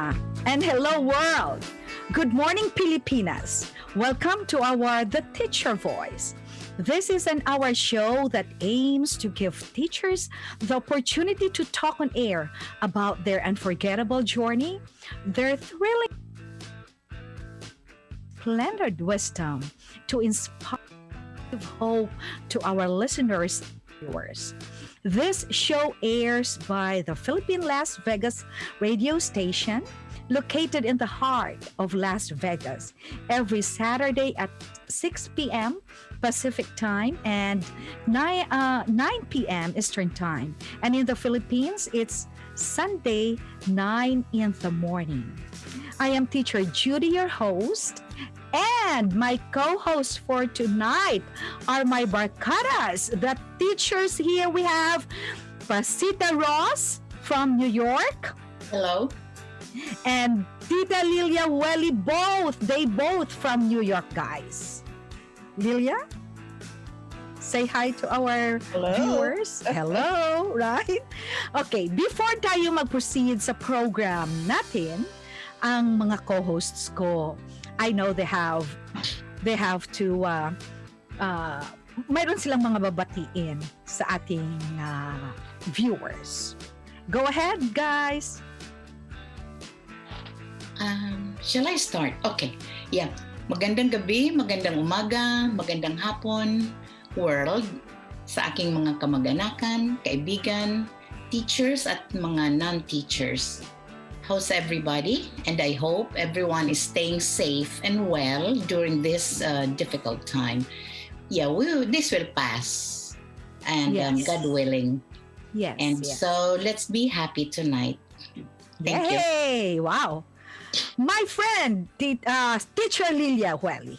Lilia, and hello world. Good morning, Filipinas. Welcome to our The Teacher Voice. This is an hour show that aims to give teachers the opportunity to talk on air about their unforgettable journey, their thrilling, splendid wisdom to inspire hope to our listeners and viewers. This show airs by the Philippine Las Vegas radio station located in the heart of Las Vegas every Saturday at 6 p.m. Pacific time and 9 p.m. Eastern time. And in the Philippines, it's Sunday, 9 in the morning. I am teacher Judy, your host, and my co-hosts for tonight are my barcadas, the teachers here. We have Pacita Ross from New York. Hello. And Tita Lilia Juele, they both from New York, guys. Lilia, say hi to our viewers. Hello, right? Okay, before tayo mag-proceed sa program natin, ang mga co-hosts ko, I know they have to mayroon silang mga babatiin sa ating viewers. Go ahead, guys. Shall I start? Okay. Yeah. Magandang gabi, magandang umaga, magandang hapon, world, sa aking mga kamag-anakan, kaibigan, teachers at mga non-teachers. How's everybody? And I hope everyone is staying safe and well during this difficult time. Yeah, this will pass. And Yes. God willing. Yes. And yes. so let's be happy tonight. Thank you. Hey, wow. My friend, teacher Lilia Juele.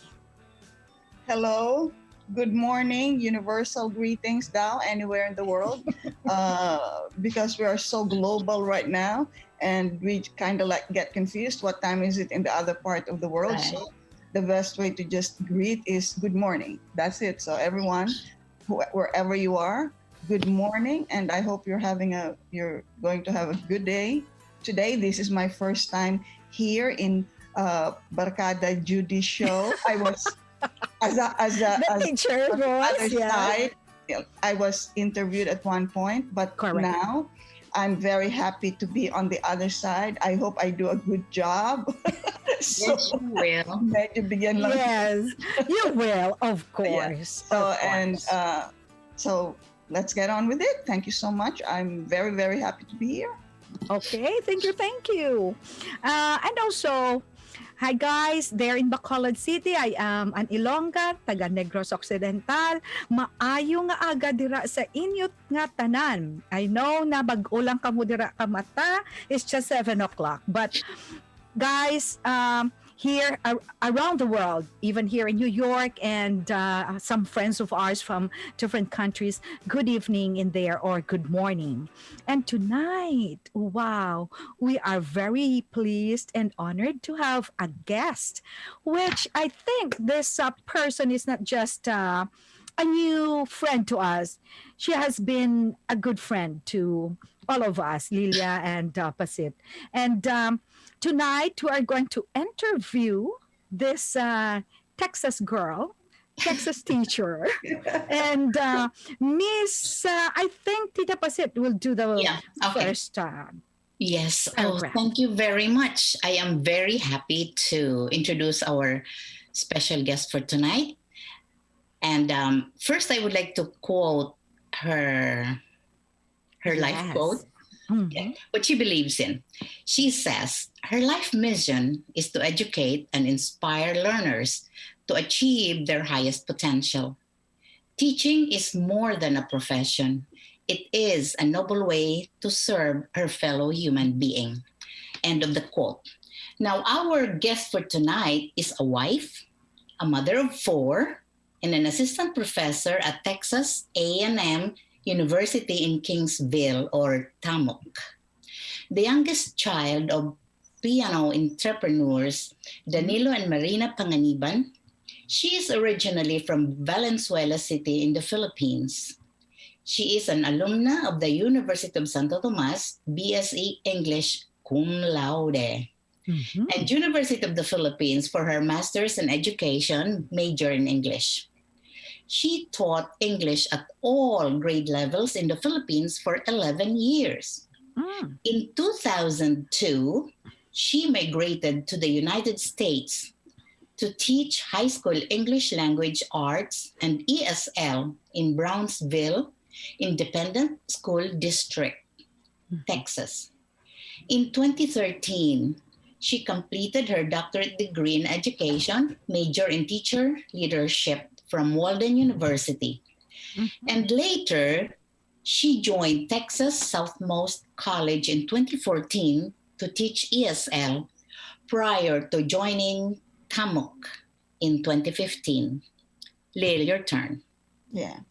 Hello, good morning, universal greetings now anywhere in the world, because we are so global right now and we kind of like get confused. What time is it in the other part of the world? Right. So the best way to just greet is good morning. That's it. So everyone, wherever you are, good morning, and I hope you're going to have a good day. Today, this is my first time here in Barkada Judy show. I was as Teacher on the other voice, yeah. side. I was interviewed at one point, but Correct. now I'm very happy to be on the other side. I hope I do a good job. So, Yes, you will. medyo bigyan lang. Yes, you will, of Yeah. course. So, of and course. so let's get on with it. Thank you so much. I'm very, very happy to be here. Okay, thank you. And also, hi guys, there in Bacolod City, I am an Ilongga, taga Negros Occidental. Maayo nga aga dira sa inyot nga tanan. I know na bag-ulang kamo dira kamata, it's just 7 o'clock. But guys, here around the world, even here in New York and some friends of ours from different countries, good evening in there or good morning. And tonight, wow, we are very pleased and honored to have a guest, which I think this person is not just a new friend to us. She has been a good friend to all of us, Lilia and Pasit. And tonight, we are going to interview this Texas girl, Texas teacher. And Miss, I think Tita Pasit will do the Yeah, okay. first. Yes. Paragraph. Thank you very much. I am very happy to introduce our special guest for tonight. And first, I would like to quote her life Yes. quote, Mhm. what she believes in. She says, her life mission is to educate and inspire learners to achieve their highest potential. Teaching is more than a profession. It is a noble way to serve her fellow human being. End of the quote. Now, our guest for tonight is a wife, a mother of 4, and an assistant professor at Texas A&M University in Kingsville, or TAMUK. The youngest child of piano entrepreneurs Danilo and Marina Panganiban. She is originally from Valenzuela City in the Philippines. She is an alumna of the University of Santo Tomas, BSc English cum laude. Mhm. And University of the Philippines for her master's in education, major in English. She taught English at all grade levels in the Philippines for 11 years. Mm. In 2002, she migrated to the United States to teach high school English language arts and ESL in Brownsville Independent School District, Texas. In 2013, she completed her doctorate degree in education, major in teacher leadership from Walden University. Mhm. And later, she joined Texas Southmost College in 2014 to teach ESL prior to joining TAMUK in 2015. Lilia, your turn. Yeah.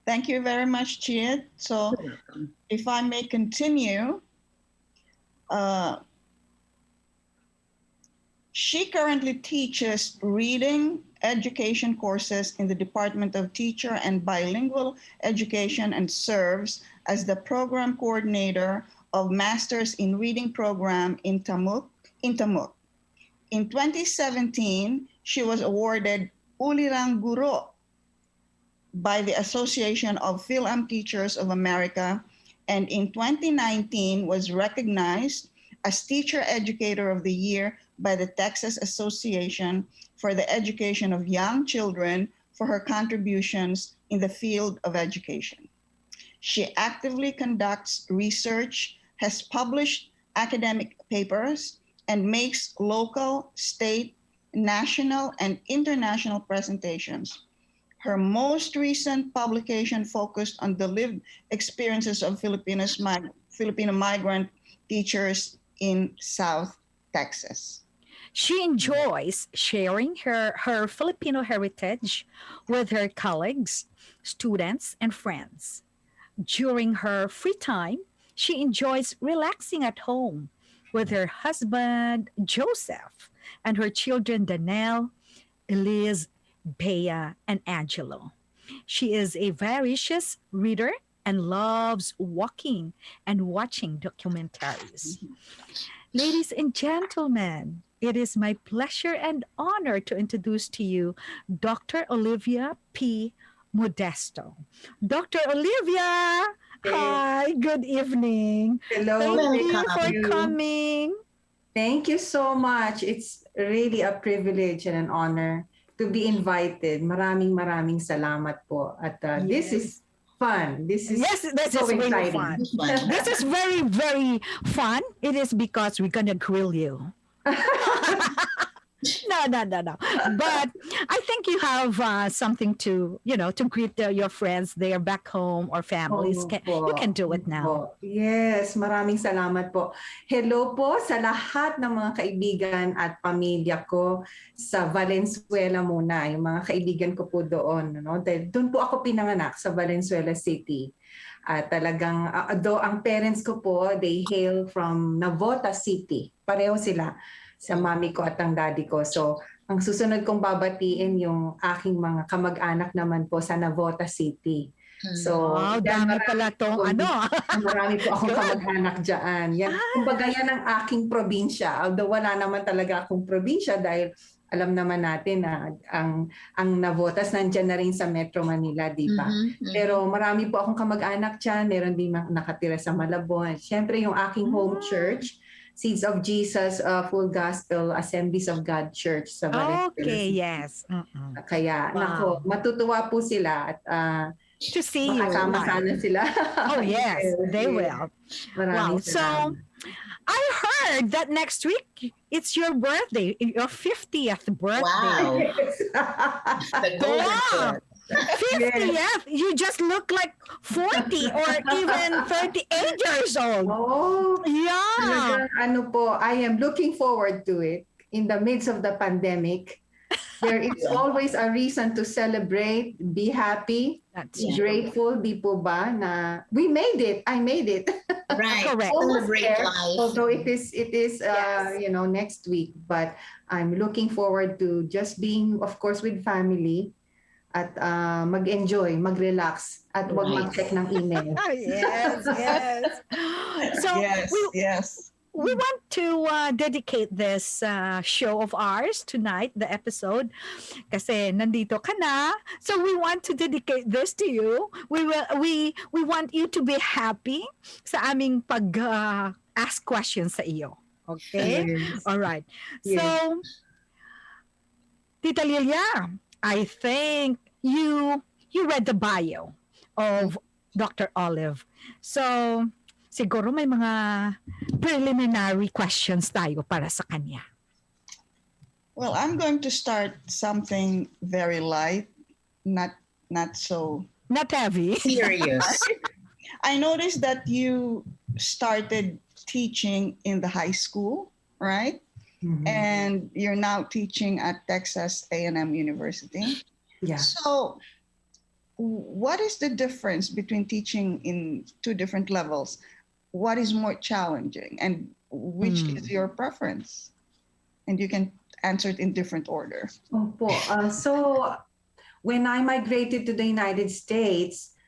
Thank you very much, Chid. So if I may continue, uh, she currently teaches reading education courses in the Department of Teacher and Bilingual Education and serves as the program coordinator of Masters in Reading program in TAMUK. In 2017, she was awarded Ulirang Guro by the Association of Fil-Am Teachers of America, and in 2019 was recognized as Teacher Educator of the Year by the Texas Association for the Education of Young Children for her contributions in the field of education. She actively conducts research, has published academic papers, and makes local, state, national, and international presentations. Her most recent publication focused on the lived experiences of Filipino migrant teachers in South Texas. She enjoys sharing her Filipino heritage with her colleagues, students, and friends. During her free time, she enjoys relaxing at home with her husband, Joseph, and her children, Danelle, Elise, Bea, and Angelo. She is a voracious reader and loves walking and watching documentaries. Ladies and gentlemen, it is my pleasure and honor to introduce to you Dr. Olivia P. Modesto. Dr. Olivia, Hey, hi, good evening. hello, Thank thank you for you. coming. Thank you so much. It's really a privilege and an honor to be invited. Maraming salamat po. At this Yes. is fun. This is Yes, this so is really exciting. fun. This is very, very fun. It is because we're going to grill you. No. But I think you have something to, to greet your friends there back home or families. You can do it now. Yes, maraming salamat po. Hello po sa lahat ng mga kaibigan at pamilya ko sa Valenzuela muna. Yung mga kaibigan ko po doon. No? Dahil doon po ako pinanganak sa Valenzuela City. At talagang, though ang parents ko po, they hail from Navota City. Pareho sila sa mami ko at ang daddy ko. So, ang susunod kong babatiin yung aking mga kamag-anak naman po sa Navota City. So, wow, dami pala tong marami po akong kamag-anak dyan. Yan, kumbaga yan ang aking probinsya. Although wala naman talaga akong probinsya dahil alam naman natin na ang Navotas nandyan na rin sa Metro Manila, di ba? Pero marami po akong kamag-anak dyan. Meron din nakatira sa Malabon. Siyempre yung aking home church, Seeds of Jesus Full Gospel Assemblies of God Church sa Valenzuela. Okay, yes. Kaya, nako, matutuwa po sila at to see you. makasama sana sila. Oh, yes, they will. Maraming So, I heard that next week, it's your birthday, your 50th birthday. Wow. The golden Wow. 50th, you just look like 40 or even 38 years old. Oh, Yeah. talagang ano po, I am looking forward to it in the midst of the pandemic. There is always a reason to celebrate, be happy, That's be grateful, di po ba, na we made it. I made it. Right. Correct. Almost Celebrate there, life. although it is Yes. next week, but I'm looking forward to just being, of course, with family at mag-enjoy, mag-relax at wag Right. mag-check ng email. yes. So yes, we, yes. we want to dedicate this show of ours tonight, the episode, kasi nandito ka na. So we want to dedicate this to you. We want you to be happy sa aming pag ask questions sa iyo. Okay? Yes. All right. Yes. So Tita Lilia, I think you read the bio of Dr. Olive. So siguro may mga preliminary questions tayo para sa kanya. Well, I'm going to start something very light, not so. Not heavy. Serious. I noticed that you started teaching in the high school, right? Mhm. And you're now teaching at Texas A&M University. Yeah. So what is the difference between teaching in two different levels? What is more challenging and which is your preference? And you can answer it in different order. Opo. So, when I migrated to the United States,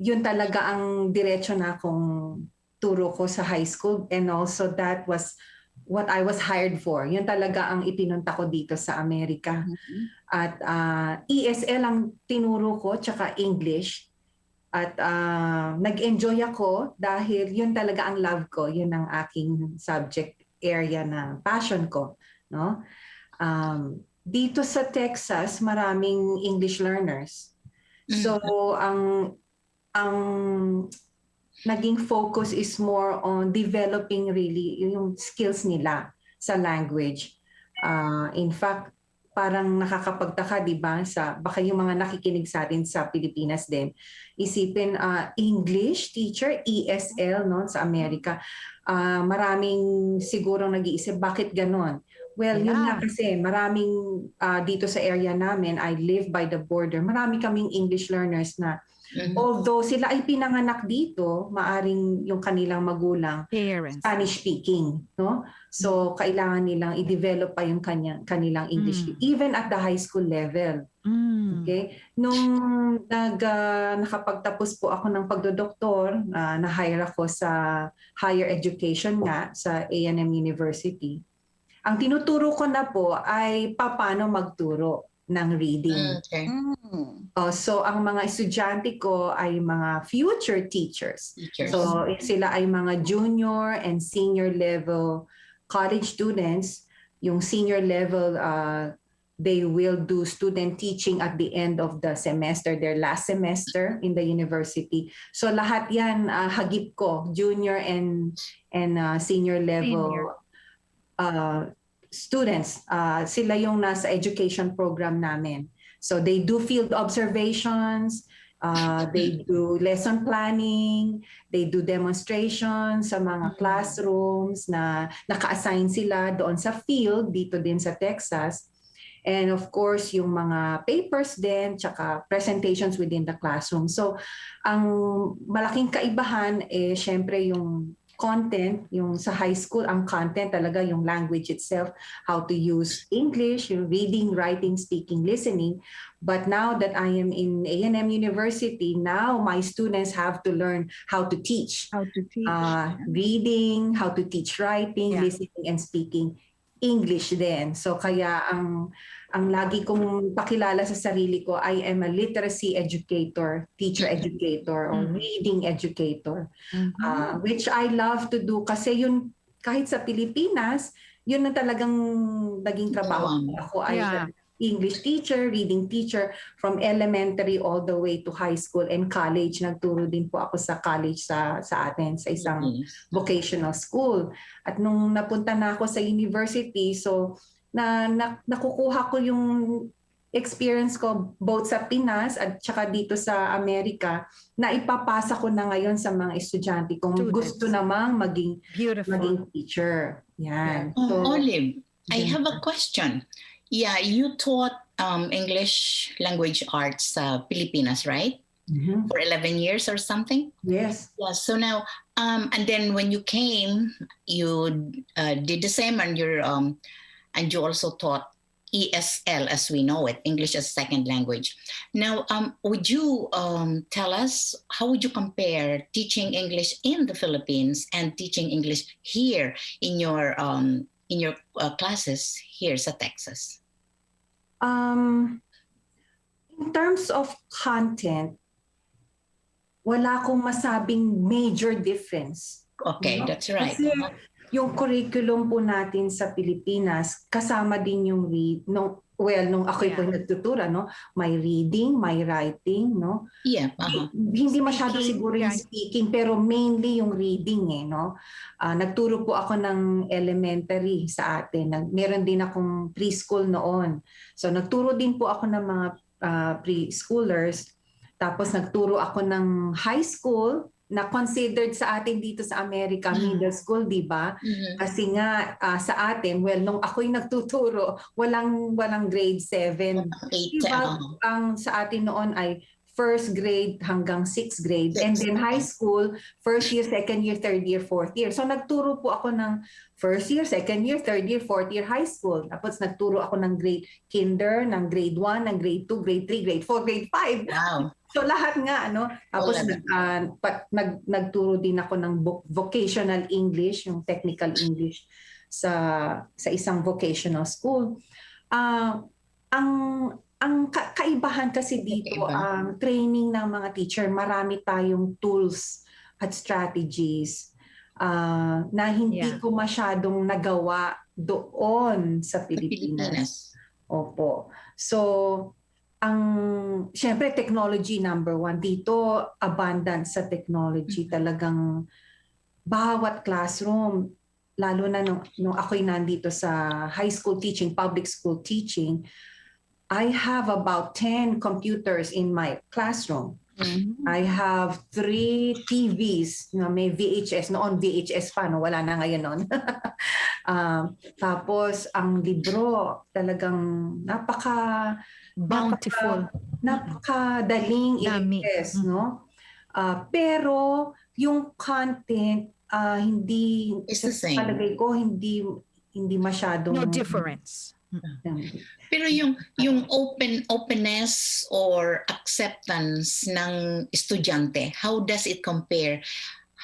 yun talaga ang diretso na akong turo ko sa high school, and also that was what I was hired for. Yun talaga ang ipinunta ko dito sa Amerika. At ESL ang tinuro ko, tsaka English. At nag-enjoy ako dahil yun talaga ang love ko. Yun ang aking subject area na passion ko. No? Dito sa Texas, maraming English learners. So, ang naging focus is more on developing really yung skills nila sa language. In fact, parang nakakapagtaka, di ba? Baka yung mga nakikinig sa atin sa Pilipinas din. Isipin, English teacher, ESL, no, sa Amerika. Maraming sigurong nag-iisip, bakit ganon? Well, yun nga kasi maraming dito sa area namin, I live by the border, marami kaming English learners na although sila ay pinanganak dito, maaring yung kanilang magulang Parents. Spanish speaking, no? So kailangan nilang i-develop pa yung kanilang English even at the high school level. Okay? Nung nakapagtapos po ako ng pagdodoktor, na-hire ako sa higher education nga sa A&M University. Ang tinuturo ko na po ay paano magturo ng reading. Okay. So ang mga estudyante ko ay mga future teachers. So sila ay mga junior and senior level college students. Yung senior level, they will do student teaching at the end of the semester, their last semester in the university. So lahat yan hagip ko, junior and senior level students. Sila yung nasa education program namin. So they do field observations, they do lesson planning, they do demonstrations sa mga classrooms na naka-assign sila doon sa field, dito din sa Texas. And of course, yung mga papers din, tsaka presentations within the classroom. So ang malaking kaibahan syempre yung content, yung sa high school, ang content talaga yung language itself, how to use English, yung reading, writing, speaking, listening. But now that I am in A&M University, now my students have to learn how to teach. How to teach. Reading, how to teach writing, listening, and speaking English din. So kaya ang lagi kong pakilala sa sarili ko, I am a literacy educator, teacher educator, or reading educator, which I love to do kasi yun, kahit sa Pilipinas, yun na talagang naging trabaho ako. I am English teacher, reading teacher, from elementary all the way to high school and college. Nagturo din po ako sa college sa atin, sa isang vocational school. At nung napunta na ako sa university, so nakukuha ko yung experience ko both sa Pinas at saka dito sa Amerika na ipapasa ko na ngayon sa mga estudyante kung gusto namang maging teacher. Yan. So, Olive, I have a question. Yeah, you taught English language arts sa Pilipinas, right? For 11 years or something? Yes. Yeah, so now, and then when you came, you did the same, and you also taught ESL as we know it, English as second language. Now, would you tell us how would you compare teaching English in the Philippines and teaching English here in your classes here sa Texas? In terms of content, wala akong masabing major difference. Okay, that's right. Kasi yung curriculum po natin sa Pilipinas, kasama din yung nung ako'y po nagtutura, no? May reading, may writing, no? Yeah. Hindi masyado Speaking, siguro yung speaking, pero mainly yung reading, no? Nagturo po ako ng elementary sa atin. Meron din akong preschool noon. So nagturo din po ako ng mga preschoolers. Tapos nagturo ako ng high school na considered sa atin dito sa Amerika, middle school, di ba? Kasi nga sa atin, nung ako'y nagtuturo, walang grade 7. Diba? Ang sa atin noon ay first grade hanggang 6th grade. And then high school, first year, second year, third year, fourth year. So nagturo po ako ng first year, second year, third year, fourth year high school. Tapos nagturo ako ng grade kinder, ng grade 1, ng grade 2, grade 3, grade 4, grade 5. Wow. So lahat nga, ano. Tapos nagturo din ako ng vocational English, yung technical English sa isang vocational school. Ang kaibahan kasi dito, ang training ng mga teacher, marami tayong tools at strategies na hindi ko masyadong nagawa doon sa Pilipinas. Opo. So, syempre technology number 1. Dito, abundant sa technology. Talagang bawat classroom, lalo na nung ako'y nandito sa high school teaching, public school teaching, I have about 10 computers in my classroom. I have 3 TVs na may VHS. Noon VHS pa, no? Wala na ngayon noon. Tapos ang libro talagang bountiful. Napakadaling i-access, no? Pero yung content hindi It's the same. palagay ko hindi masyadong No difference. Pero yung openness or acceptance ng estudyante, how does it compare?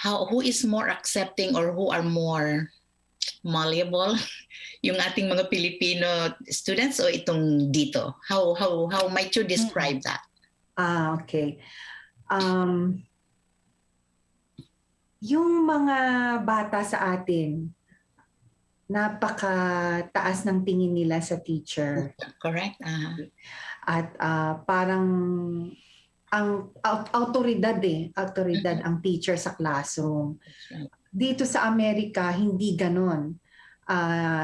Who is more accepting or who are more malleable? Yung ating mga Filipino students o itong dito? How might you describe that? Okay. Yung mga bata sa atin, napakataas ng tingin nila sa teacher. Correct. At parang ang autoridad ang teacher sa classroom. Dito sa Amerika, hindi ganon.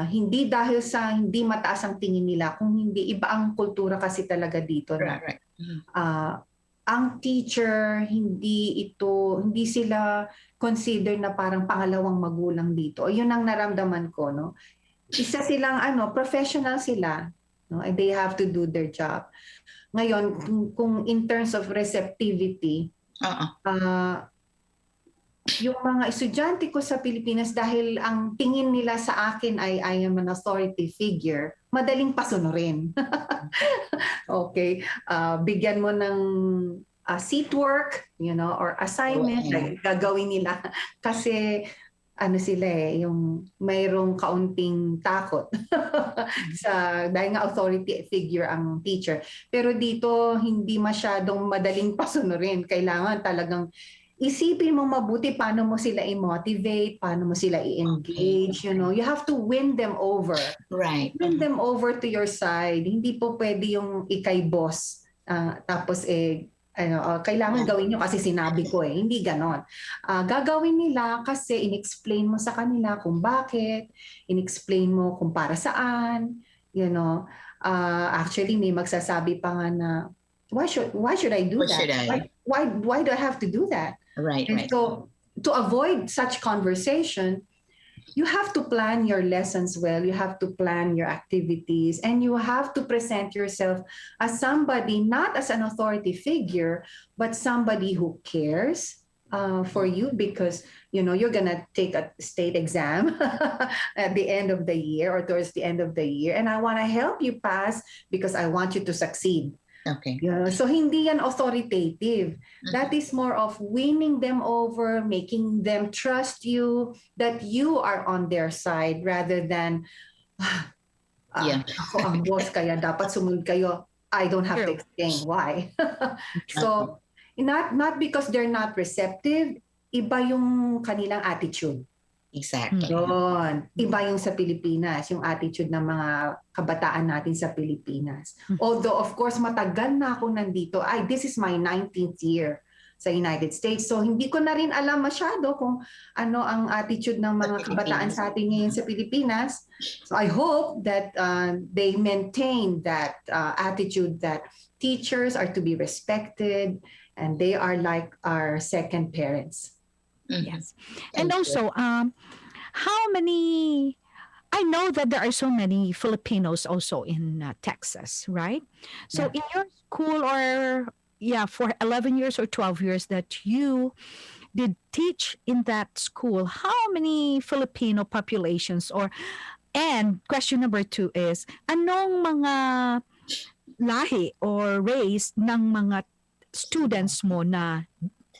Hindi dahil sa hindi mataas ang tingin nila, kung hindi, iba ang kultura kasi talaga dito. Right. Ang teacher, hindi sila consider na parang pangalawang magulang dito. O yun ang naramdaman ko, no? Isa silang professional sila, no? And they have to do their job. Ngayon, kung in terms of receptivity, yung mga estudyante ko sa Pilipinas, dahil ang tingin nila sa akin ay I am an authority figure, madaling pasunurin. Okay. Bigyan mo ng seat work, or assignment, gagawin nila. Kasi sila yung mayroong kaunting takot dahil nga authority figure ang teacher. Pero dito, hindi masyadong madaling pasunurin. Kailangan talagang isipin mo mabuti paano mo sila i-motivate, paano mo sila i-engage, you have to win them over. Right. Win them over to your side. Hindi po pwede yung ikay boss. Tapos kailangan gawin nyo kasi sinabi ko hindi ganon. Gagawin nila kasi in-explain mo sa kanila kung bakit, in-explain mo kung para saan, actually may magsasabi pa nga na why should I do that? Why do I have to do that? Right. So to avoid such conversation, you have to plan your lessons well, you have to plan your activities, and you have to present yourself as somebody, not as an authority figure, but somebody who cares, for you because you're gonna take a state exam at the end of the year or towards the end of the year, and I want to help you pass because I want you to succeed. Okay. So hindi yan authoritative. That is more of winning them over, making them trust you, that you are on their side rather than ako ang boss kaya dapat sumunod kayo. I don't have to explain why. So not because they're not receptive, iba yung kanilang attitude. Exactly. Yun. Iba yung sa Pilipinas, yung attitude ng mga kabataan natin sa Pilipinas. Although, of course, matagal na ako nandito. This is my 19th year sa United States. So, hindi ko na rin alam masyado kung ano ang attitude ng mga kabataan sa atin ngayon sa Pilipinas. So, I hope that they maintain that attitude that teachers are to be respected and they are like our second parents. Yes. And also, how many, I know that there are so many Filipinos also in Texas, right? So in your school or, for 11 years or 12 years that you did teach in that school, how many Filipino populations and question number 2 is, anong mga lahi or race ng mga students mo na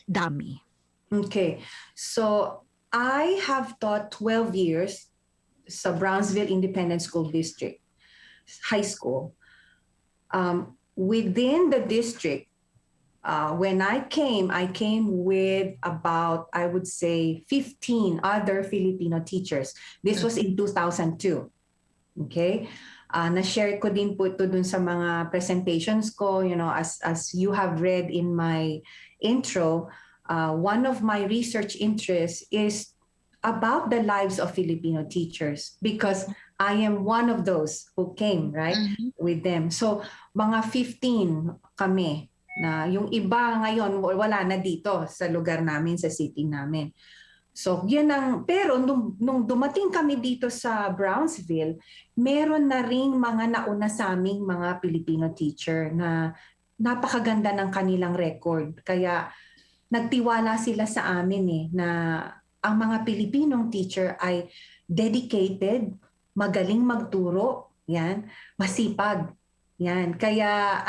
dami? Okay, so I have taught 12 years sa Brownsville Independent School District, high school. Within the district, when I came with about, I would say, 15 other Filipino teachers. This was in 2002. Okay? Na-share ko din po ito dun sa mga presentations ko, as you have read in my intro. One of my research interests is about the lives of Filipino teachers because I am one of those who came, right, with them. So, mga 15 kami na yung iba ngayon wala na dito sa lugar namin, sa city namin. So, pero nung dumating kami dito sa Brownsville, meron na ring mga nauna sa aming mga Filipino teacher na napakaganda ng kanilang record. Kaya, nagtiwala sila sa amin na ang mga Pilipinong teacher ay dedicated, magaling magturo, masipag. Kaya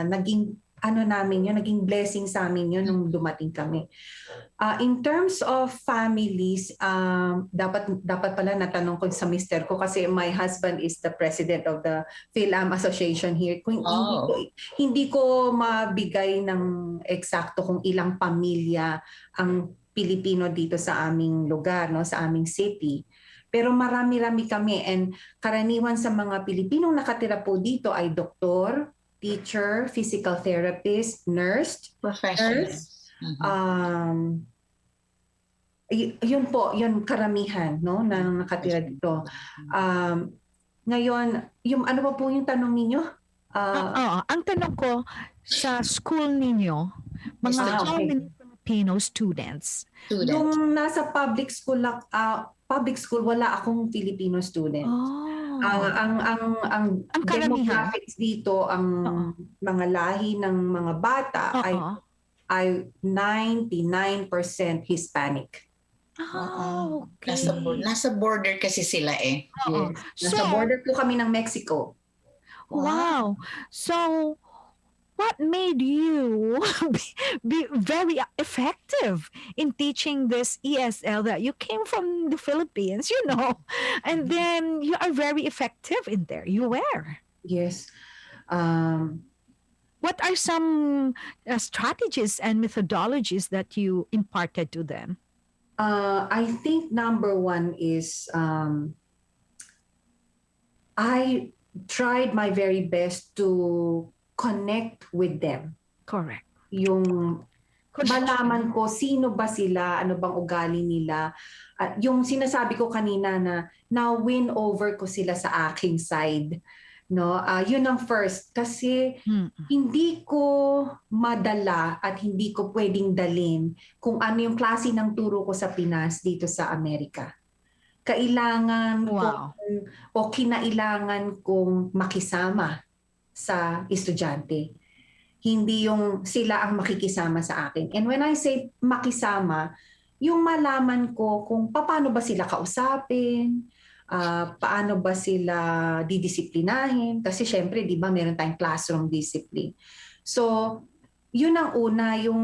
naging naging blessing sa amin yun nung dumating kami. In terms of families, dapat pala natanong ko sa mister ko kasi my husband is the president of the Fil-Am Association here. Hindi ko mabigay ng eksakto kung ilang pamilya ang Pilipino dito sa aming lugar, sa aming city. Pero marami-rami kami and karaniwan sa mga Pilipinong nakatira po dito ay doktor, teacher, physical therapist, nurse, professionals. Yun po, yun karamihan na nakatira dito. Ngayon, ano pa po yung tanong ninyo? Ang tanong ko, sa school ninyo, mga how many Filipino students? Yung nasa public school, wala akong Filipino student. Ang demographics dito, ang mga lahi ng mga bata ay 99% Hispanic. Okay. Nasa border kasi sila eh. Yes. Nasa border po kami ng Mexico. Wow. So, what made you be very effective in teaching this ESL that you came from the Philippines, and then you are very effective in there. You were. Yes. What are some strategies and methodologies that you imparted to them? I think number one is I tried my very best to connect with them. Correct. Yung malaman ko sino ba sila, ano bang ugali nila. Yung sinasabi ko kanina na win over ko sila sa aking side. Yun ang first kasi hindi ko madala at hindi ko pwedeng dalin kung ano yung klase ng turo ko sa Pinas dito sa Amerika. Kailangan kinailangan kong makisama sa estudyante. Hindi yung sila ang makikisama sa akin. And when I say makisama, yung malaman ko kung paano ba sila kausapin, paano ba sila didisiplinahin. Kasi syempre, di ba, meron tayong classroom discipline. So, yun ang una, yung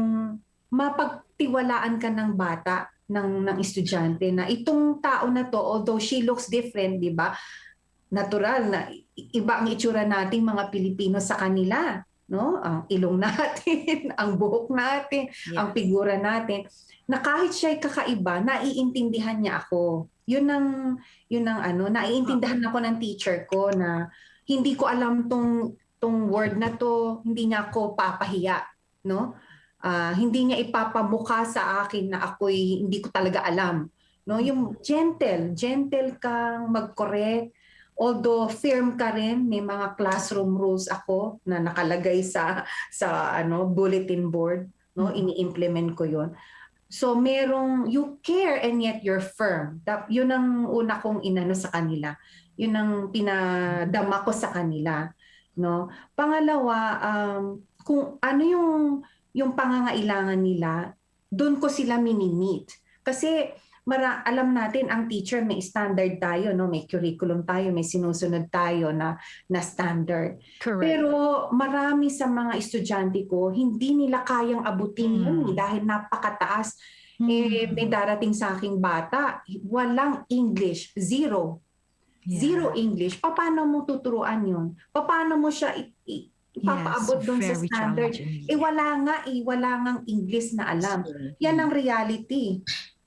mapagtiwalaan ka ng bata, ng estudyante, na itong tao na to, although she looks different, di ba? Natural na iba ang itsura nating mga Pilipino sa kanila, no? Ang ilong natin, ang buhok natin, ang figura natin, na kahit siya'y kakaiba, naiintindihan niya ako. Yun ang ano, naiintindihan ako ng teacher ko na hindi ko alam tong word na to, hindi niya ako papahiya, no? Hindi niya ipapamukha sa akin na ako'y hindi ko talaga alam, no? Yung gentle kang mag-correct. Although firm ka rin, may mga classroom rules ako na nakalagay sa bulletin board, no? Ini-implement ko 'yon. So merong you care and yet you're firm. Yun ang una kong inano sa kanila. Yun ang pinadama ko sa kanila, no? Pangalawa, kung ano yung pangangailangan nila, doon ko sila mini-meet. Kasi alam natin ang teacher may standard tayo, no? May curriculum tayo, may sinusunod tayo na standard. Correct. Pero marami sa mga estudyante ko hindi nila kayang abutin yun dahil napakataas. May darating sa aking bata, walang English, zero. Zero English. Paano mo tuturuan yun? Paano mo siya ipapaabot doon sa standard? Wala ngang English na alam. Yan ang reality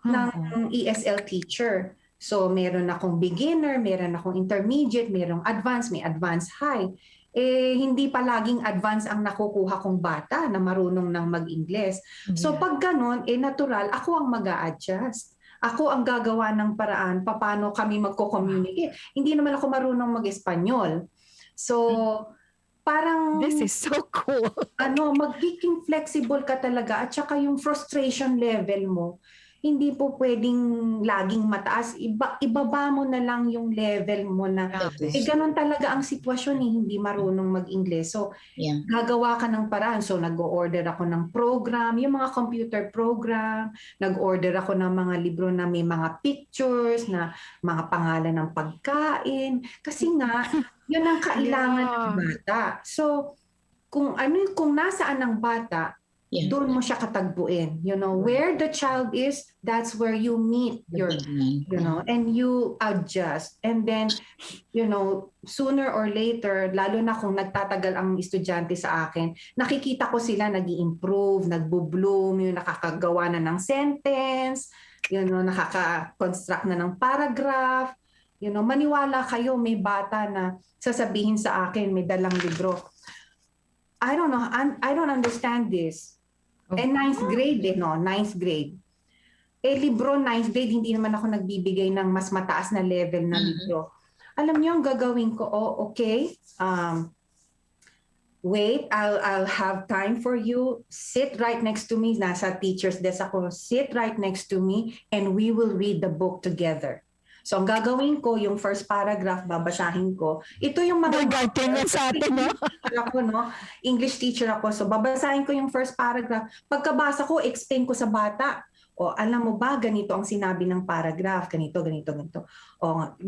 ng ESL teacher. So meron akong beginner, meron akong intermediate, merong advanced, may advanced high. Hindi palaging advanced ang nakukuha kong bata na marunong ng mag-Ingles. So pag ganun, natural, ako ang mag-a-adjust. Ako ang gagawa ng paraan paano kami magko-communicate. Hindi naman ako marunong mag-Espanyol. So parang this is so cool. magiging flexible ka talaga at saka yung frustration level mo hindi po pwedeng laging mataas. Ibaba mo na lang yung level mo na ganun talaga ang sitwasyon, hindi marunong mag-Ingles. So gagawa ka ng paraan. So nag-o-order ako ng program, yung mga computer program, nag-order ako ng mga libro na may mga pictures, na mga pangalan ng pagkain. Kasi nga, yun ang kailangan ng bata. So kung nasaan ang bata, doon mo siya katagpuin. Where the child is, that's where you meet and you adjust. And then, sooner or later, lalo na kung nagtatagal ang estudyante sa akin, nakikita ko sila nag-i-improve, nagbo-bloom, yung nakakagawa na ng sentence, nakaka-construct na ng paragraph. Maniwala kayo, may bata na sasabihin sa akin, may dalang libro, I don't know, I don't understand this. Ninth grade, ninth grade. Libro, ninth grade, hindi naman ako nagbibigay ng mas mataas na level na libro. Alam niyo, ang gagawin ko, okay, wait, I'll have time for you. Sit right next to me. Nasa teacher's desk ako. Sit right next to me and we will read the book together. So, ang gagawin ko, yung first paragraph, babasahin ko. Ito yung mga... sa atin, no? Ako, no? English teacher ako. So, babasahin ko yung first paragraph. Pagkabasa ko, explain ko sa bata. Alam mo ba, ganito ang sinabi ng paragraph. Ganito.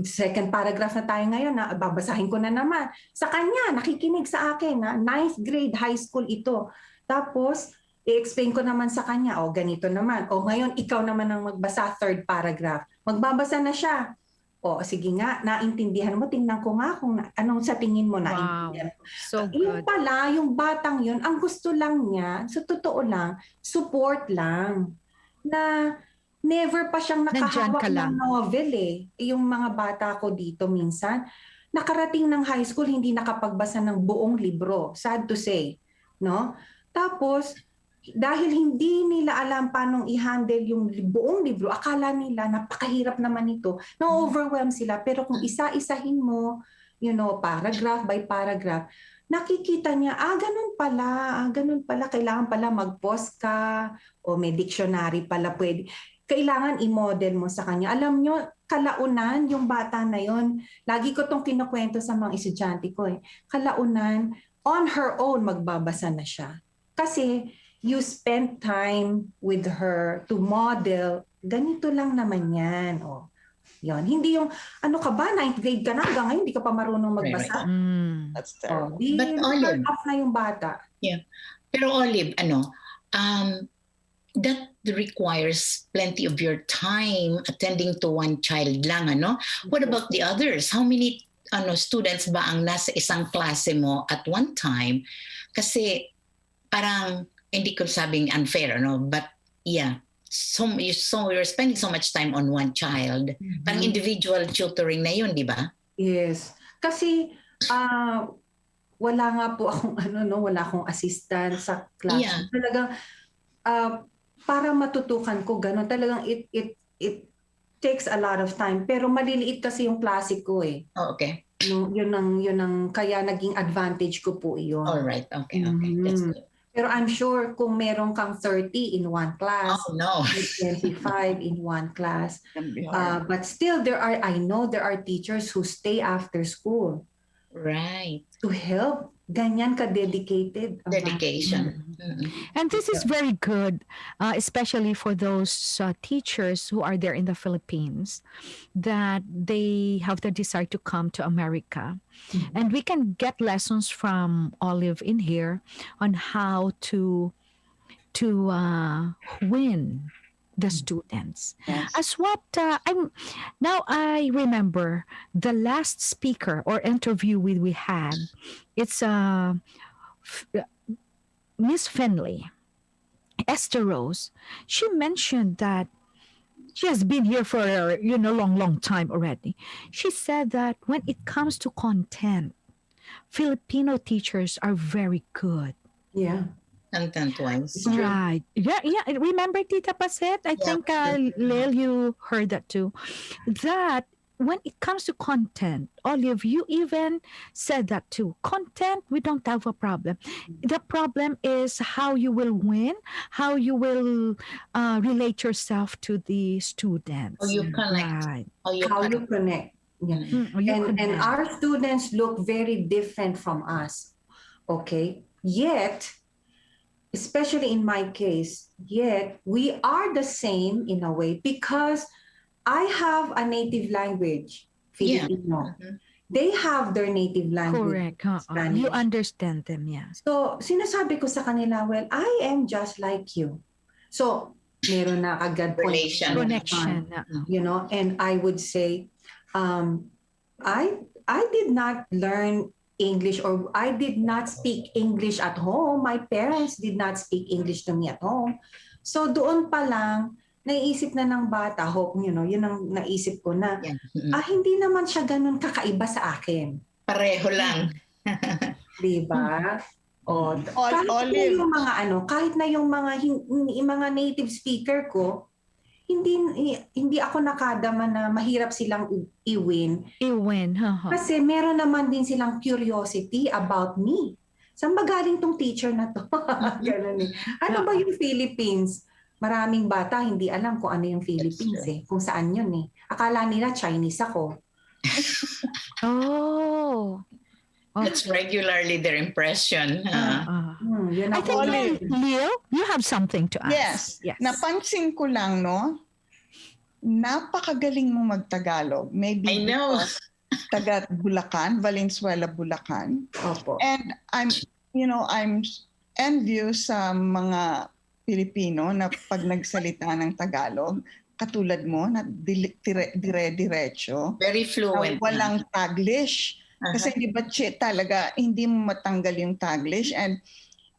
Second paragraph na tayo ngayon, babasahin ko na naman. Sa kanya, nakikinig sa akin. Ninth grade, high school ito. Tapos, i-explain ko naman sa kanya, ganito naman. Ngayon, ikaw naman ang magbasa, third paragraph. Magbabasa na siya. Sige nga, naintindihan mo. Tingnan ko nga kung anong sa tingin mo naintindihan. So good. Yung pala, yung batang yun, ang gusto lang niya, sa totoo lang, support lang. Na never pa siyang nakahawak ng novel Yung mga bata ko dito minsan, nakarating ng high school, hindi nakapagbasa ng buong libro. Sad to say. No? Tapos, dahil hindi nila alam paano i-handle yung buong libro, akala nila napakahirap naman ito, na-overwhelm sila. Pero kung isa-isahin mo, paragraph by paragraph, nakikita niya, ganun pala, kailangan pala mag-pause ka, o may dictionary pala pwede. Kailangan i-model mo sa kanya. Alam nyo, kalaunan, yung bata na yon, lagi ko tong kinukwento sa mga estudyante ko. Kalaunan, on her own magbabasa na siya. Kasi you spend time with her to model, ganito lang naman yan. O, yun. Hindi yung, ano ka ba, 9th grade ka na, hanggang ngayon hindi ka pa marunong magbasa. That's O, terrible. di, But Olive, turn off na yung bata. pero Olive, that requires plenty of your time attending to one child lang, ano? What about the others? How many students ba ang nasa isang klase mo at one time? Kasi parang hindi ko sabing unfair, no? But yeah, so you're spending so much time on one child. Parang individual tutoring na yun, di ba? Yes. Kasi wala nga po akong wala akong assistant sa class. Yeah. Talagang para matutukan ko gano'n, talagang it takes a lot of time. Pero maliliit kasi yung klase ko eh. Oh, okay. Yun ang kaya naging advantage ko po iyon. All right. Okay. That's good. Pero I'm sure kung meron kang 30 in one class, Oh no. 25 in one class, Can be hard. but still I know there are teachers who stay after school Right. to help. Ganyan ka-dedicated. ang Dedication. And this is very good, especially for those teachers who are there in the Philippines, that they have the desire to come to America. And we can get lessons from Olive in here on how to win the students. Yes. As what I remember the last speaker or interview we had, it's Miss Finley, Esther Rose. She mentioned that she has been here for long time already. She said that when it comes to content, Filipino teachers are very good. Yeah. Content-wise. Right. Yeah. Remember, Tita Paset? I think, Lil, you heard that too. That when it comes to content, Olive, you even said that too. Content, we don't have a problem. The problem is how you will win, how you will relate yourself to the students. How you connect. Right. How you How you connect. connect. Yeah. And our students look very different from us. Okay? Yet, especially in my case, yet we are the same in a way because I have a native language, Filipino. They have their native language. Correct. Spanish. You understand them, yes. So, sinasabi ko sa kanila, well, I am just like you. So, meron na agad Relation. Connection. and I would say, I did not learn English or I did not speak English at home. My parents did not speak English to me at home. So doon pa lang, naiisip na ng bata, hope, yun ang naisip ko na, hindi naman siya ganun kakaiba sa akin. Pareho lang. Diba? O, kahit na yung mga native speaker ko, hindi ako nakadama na mahirap silang i-win. Kasi meron naman din silang curiosity about me. Saan ba galing tong teacher na to? Ganun eh. Ano ba yung Philippines? Maraming bata hindi alam kung ano yung Philippines eh. Kung saan yun eh. Akala nila Chinese ako. Oh. That's regularly their impression. I think, Leo, you have something to ask. Yes. Napansin ko lang, no? Napakagaling mo mag-Tagalog. Maybe I know. Taga Bulacan, Valenzuela, Bulacan. Opo. And I'm envious sa mga Pilipino na pag nagsalita ng Tagalog, katulad mo, na dire-diretso. Very fluent. Walang Taglish. Kasi di ba talaga, hindi mo matanggal yung Taglish. And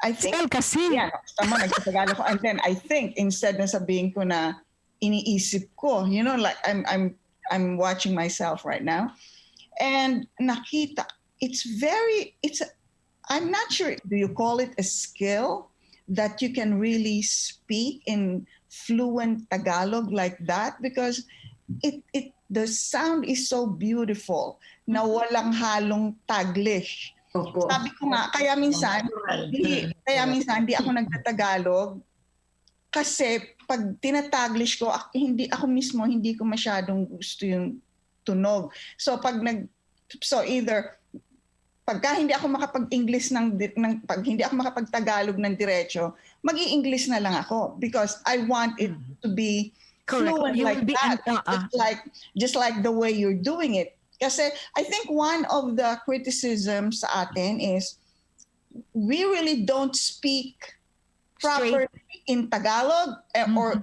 I think, tama, nagtatagalog ko. And then I think, instead na sabihin ko na iniisip ko, like I'm watching myself right now. And nakita, I'm not sure, do you call it a skill that you can really speak in fluent Tagalog like that? Because the sound is so beautiful na walang halong Taglish. Opo. Sabi ko nga, kaya minsan hindi ako nagtatagalog kasi pag tinataglish ko, hindi ko masyadong gusto yung tunog. So either pagka hindi ako makapag-English pag hindi ako makapag-Tagalog ng diretso, mag-i-English na lang ako because I want it to be Correct. fluent You like will be that, just like the way you're doing it. Kasi I think one of the criticisms sa atin is we really don't speak properly in Tagalog or,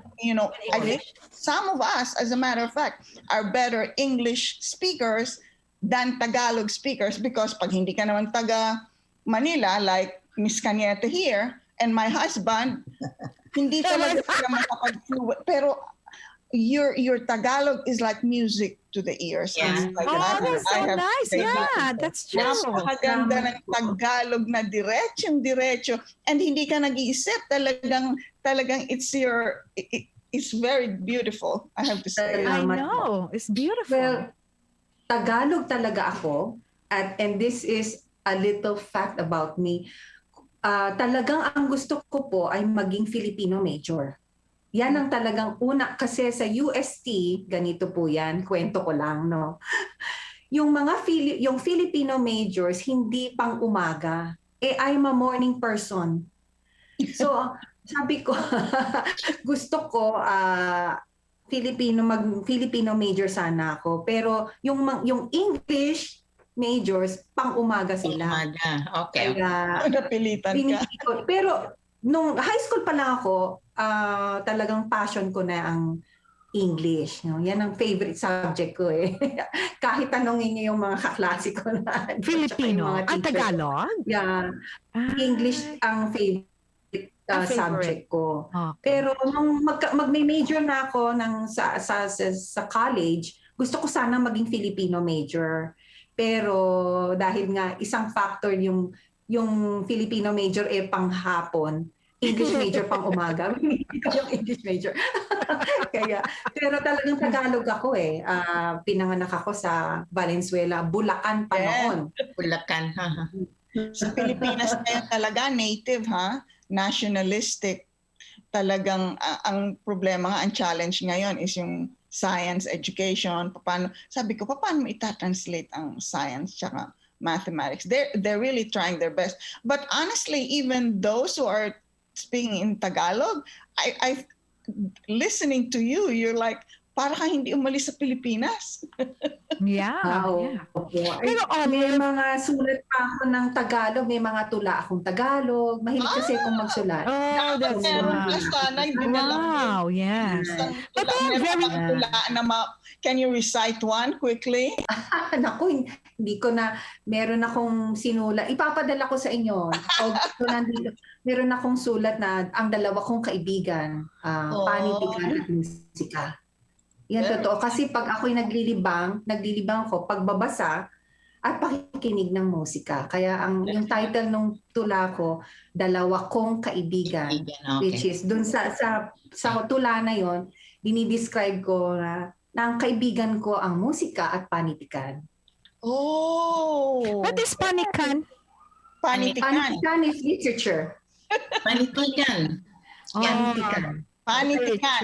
I think some of us, as a matter of fact, are better English speakers than Tagalog speakers because pag hindi ka naman taga Manila, like Miss Cañete here, and my husband, hindi talaga sila makapag-fluent. Pero your Tagalog is like music to the ears. Yeah. Like That's so I have to nice. say Yeah, that. that's true. Napakaganda ng Tagalog na diretso and hindi ka nag-iisip, talagang it's very beautiful, I have to say. I Salamat know. It's beautiful. Well, Tagalog talaga ako and this is a little fact about me. Talagang ang gusto ko po ay maging Filipino major. Yan ang talagang una kasi sa UST, ganito po yan, kwento ko lang, no. Yung yung Filipino majors hindi pang umaga. I'm a morning person. So, sabi ko gusto ko Filipino major sana ako, pero yung English majors pang umaga sila. Umaga. Okay. Kaya Napilitan ka. pero nung high school pa lang ako, talagang passion ko na ang English. No? Yan ang favorite subject ko eh. Kahit tanongin niyo yung mga kaklase ko na Filipino. Tagalog? Yeah. English ang favorite subject ko. Okay. Pero nung mag-major na ako sa college, gusto ko sana maging Filipino major. Pero dahil nga isang factor yung Filipino major panghapon, English major pang umaga. Yung English major. Kaya, pero talagang Tagalog ako eh. Pinanganak ako sa Valenzuela, Bulacan pa noon. Bulacan. Sa Pilipinas tayo talaga native, nationalistic. Talagang ang problema nga, ang challenge ngayon is yung science education. Sabi ko, paano mo itatranslate ang science tsaka mathematics? They're really trying their best. But honestly, even those who are speaking in Tagalog, I listening to you, you're like, para kang hindi umalis sa Pilipinas. Yeah. Pero may mga sulat pa ako ng Tagalog, may mga tula akong Tagalog. Mahilig kasi akong magsulat. Oh, that's wow. Yes. But they're very... Can you recite one quickly? Naku, hindi ko na, meron akong sinulat. Ipapadala ko sa inyo. Meron akong sulat na ang dalawa kong kaibigan, panitikan at musika. Yan totoo. Kasi pag ako'y naglilibang ko, pagbabasa at pakikinig ng musika. Kaya yung title ng tula ko, Dalawa Kong Kaibigan. Okay. Which is, dun sa tula na yon, dinidescribe ko na ang kaibigan ko ang musika at panitikan. Oh! What is panikan? Panitikan. Panitikan is literature. Panitikan. Panitikan. Panitikan.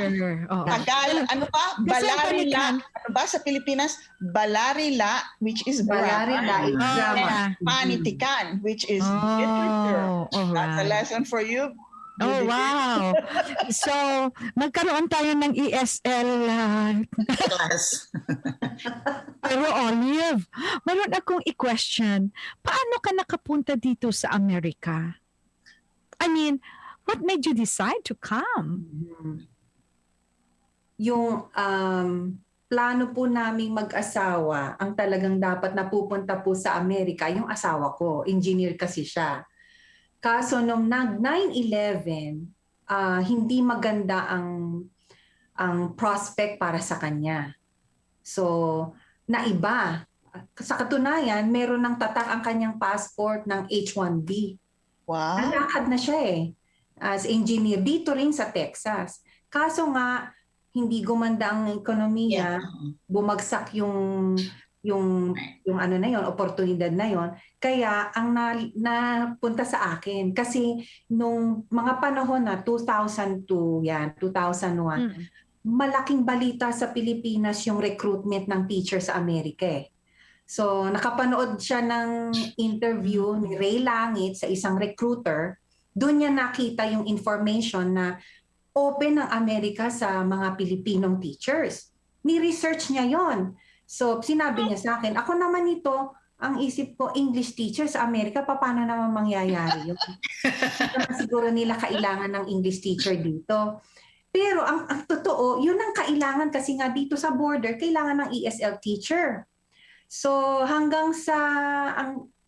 Oh. Tagalog, ano pa? Balarila. Ano ba sa Pilipinas? Balarila, which is Balarila is drama. Panitikan, which is literature. That's a lesson for you. Oh, wow. So, magkaroon tayo ng ESL Class. Pero Olive, meron akong i-question. Paano ka nakapunta dito sa Amerika? I mean, what made you decide to come? Yung plano po naming mag-asawa, ang talagang dapat napupunta po sa Amerika, yung asawa ko. Engineer kasi siya. Kaso nung 9/11, hindi maganda ang prospect para sa kanya. So, naiba. Sa katunayan, meron ng tatak ang kanyang passport ng H-1B. Wow. Nalakad na siya as engineer dito rin sa Texas. Kaso nga, hindi gumanda ang ekonomiya, bumagsak yung ano na yon, oportunidad na yon. Kaya ang napunta sa akin kasi nung mga panahon na 2002 yan, 2001, malaking balita sa Pilipinas yung recruitment ng teacher sa Amerika . So nakapanood siya ng interview ni Ray Langit sa isang recruiter. Doon niya nakita yung information na open ang Amerika sa mga Pilipinong teachers. Ni-research niya yon. So sinabi niya sa akin, ako naman ito, ang isip ko, English teacher sa Amerika, paano naman mangyayari yun? Siguro nila kailangan ng English teacher dito. Pero ang totoo, yun ang kailangan kasi nga dito sa border, kailangan ng ESL teacher. So hanggang sa,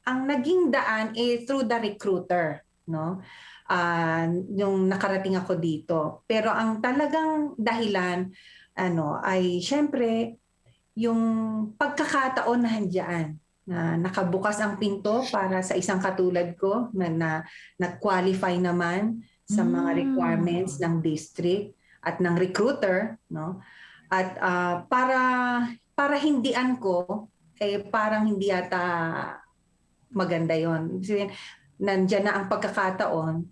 ang naging daan through the recruiter, no? Yung nakarating ako dito. Pero ang talagang dahilan, ay syempre, yung pagkakataon na handyan, na nakabukas ang pinto para sa isang katulad ko na nag-qualify naman sa mga requirements ng district at ng recruiter, no? At para hindian ko, parang hindi yata maganda yon. Nandiyan na ang pagkakataon,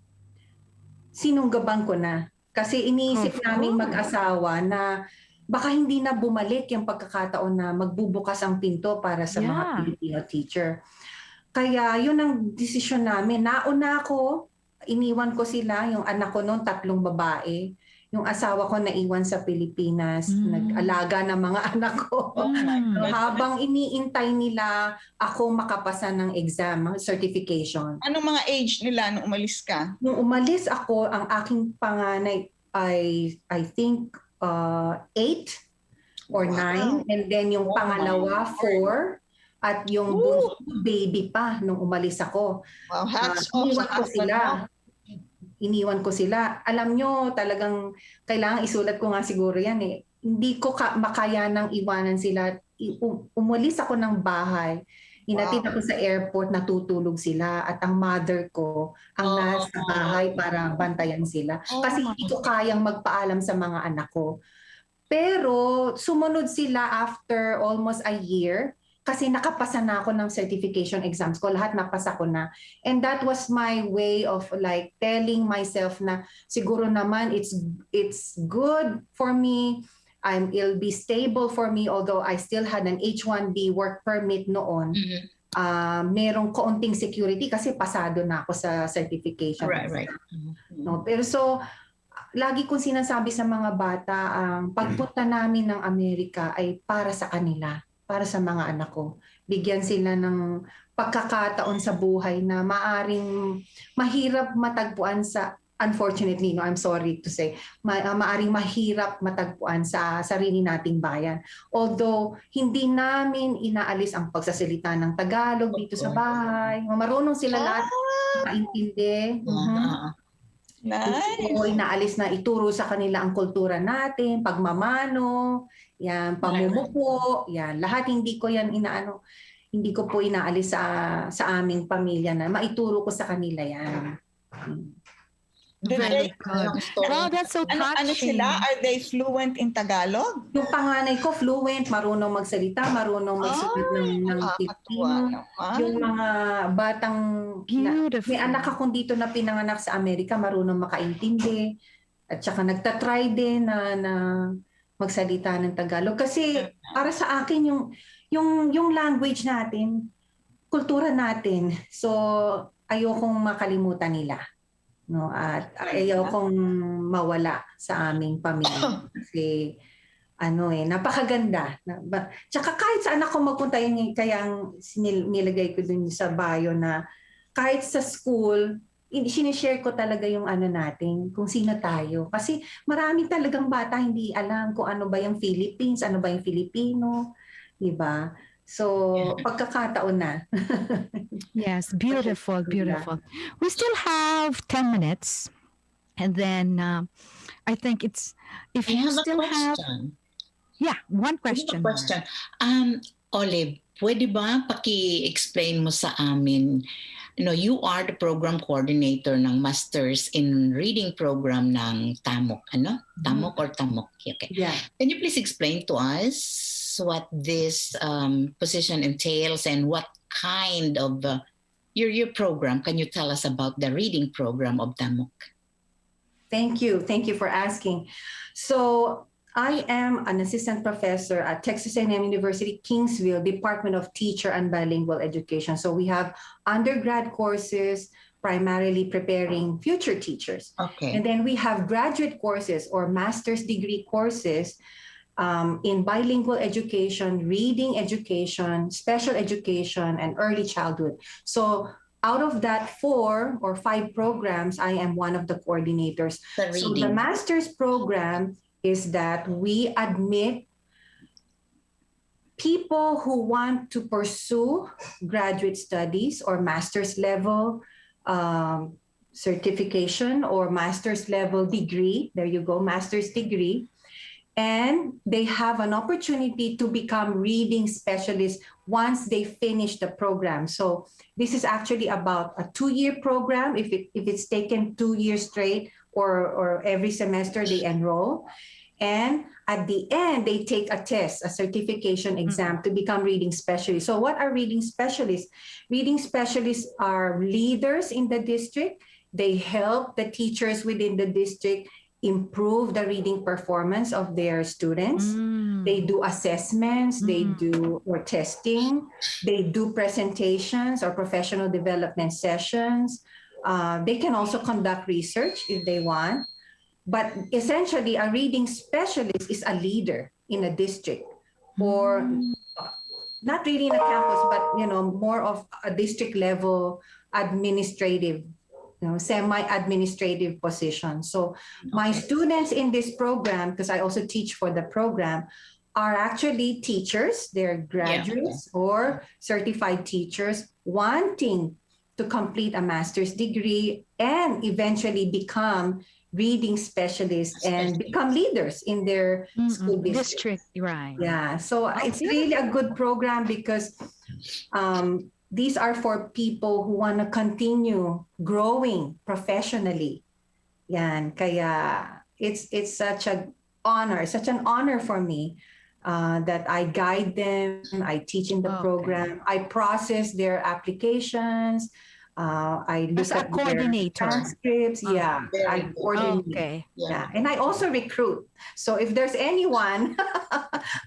sinunggaban ko na. Kasi iniisip naming mag-asawa na baka hindi na bumalik yung pagkakataon na magbubukas ang pinto para sa mga Filipino teacher. Kaya yun ang desisyon namin. Nauna ako, iniwan ko sila, yung anak ko noon, 3 babae. Yung asawa ko naiwan sa Pilipinas, nag-alaga ng mga anak ko. So, habang iniintay nila ako makapasa ng exam, certification. Anong mga age nila nung umalis ka? Nung umalis ako, ang aking panganay ay, I think, 8 or 9. And then yung pangalawa, 4. At yung bunso, baby pa nung umalis ako. Wow, hats off sa husband mo. Iniwan ko sila. Alam nyo, talagang kailangan isulat ko nga siguro yan eh. Hindi ko makaya nang iwanan sila. Umalis ako ng bahay. Inatid ako sa airport, natutulog sila. At ang mother ko ang nasa bahay para bantayan sila. Kasi hindi ko kayang magpaalam sa mga anak ko. Pero sumunod sila after almost a year. Kasi nakapasa na ako ng certification exams ko. Lahat napasa ko na. And that was my way of like telling myself na siguro naman it's good for me. It'll be stable for me although I still had an H-1B work permit noon. Merong kaunting security kasi pasado na ako sa certification. Right. No, pero so lagi kong sinasabi sa mga bata, ang pagpunta namin ng Amerika ay para sa kanila. Para sa mga anak ko. Bigyan sila ng pagkakataon sa buhay na maaring mahirap matagpuan sa, unfortunately, no, I'm sorry to say, maaring mahirap matagpuan sa sarili nating bayan. Although, hindi namin inaalis ang pagsasalita ng Tagalog dito sa bahay. Marunong sila lahat maintindihan. Nice. So, inaalis na ituro sa kanila ang kultura natin, pagmamano, yan, pamumupo, yan. Lahat hindi ko yan hindi ko po inaalis sa aming pamilya na maituro ko sa kanila yan. Very good. Oh, that's so touching. Ano sila? Are they fluent in Tagalog? Yung panganay ko fluent, marunong magsalita, marunong magsulat ng Filipino. Yung mga batang, may anak akong dito na pinanganak sa Amerika, marunong makaintindi. At saka nagtatry din na magsalita ng Tagalog. Kasi para sa akin, yung language natin, kultura natin. So, ayokong makalimutan nila. No, at ayaw kong mawala sa aming pamilya kasi napakaganda. Tsaka kahit saan ako magpunta, yun kaya nilagay ko dun sa bio na kahit sa school, sinishare ko talaga yung natin, kung sino tayo. Kasi marami talagang bata hindi alam kung ano ba yung Philippines, ano ba yung Filipino, di ba? So, pagkakataon na. Yes, beautiful. We still have 10 minutes. And then I think it's, if I you have still a question. One question. Olive, pwede ba paki-explain mo sa amin, you are the program coordinator ng Masters in Reading program ng TAMOK, TAMOK or TAMOK? Okay. Yeah. Can you please explain to us what this position entails and what kind of your program? Can you tell us about the reading program of TAMOK? Thank you for asking. So, I am an assistant professor at Texas A&M University-Kingsville, Department of Teacher and Bilingual Education. So we have undergrad courses, primarily preparing future teachers. Okay. And then we have graduate courses or master's degree courses in bilingual education, reading education, special education, and early childhood. So out of that 4 or 5 programs, I am one of the coordinators. The So the reading. master's program is that we admit people who want to pursue graduate studies or master's level certification or master's level degree. There you go, master's degree. And they have an opportunity to become reading specialists once they finish the program. So this is actually about a 2-year program. If it's taken 2 years straight or every semester they enroll. And at the end, they take a test, a certification exam to become reading specialists. So what are reading specialists? Reading specialists are leaders in the district. They help the teachers within the district improve the reading performance of their students. They do assessments, they do or testing, they do presentations or professional development sessions. They can also conduct research if they want. But essentially, a reading specialist is a leader in a district, or not really in a campus, but more of a district level administrative, semi-administrative position. So my students in this program, because I also teach for the program, are actually teachers. They're graduates or certified teachers wanting to complete a master's degree and eventually become reading specialists and become leaders in their school district. Right. Yeah, so it's really a good program because these are for people who want to continue growing professionally. Yan, kaya it's such an honor for me that I guide them, I teach in the program, I process their applications. I look As a at coordinator. their transcripts. I coordinate. Okay. Yeah, and I also recruit. So if there's anyone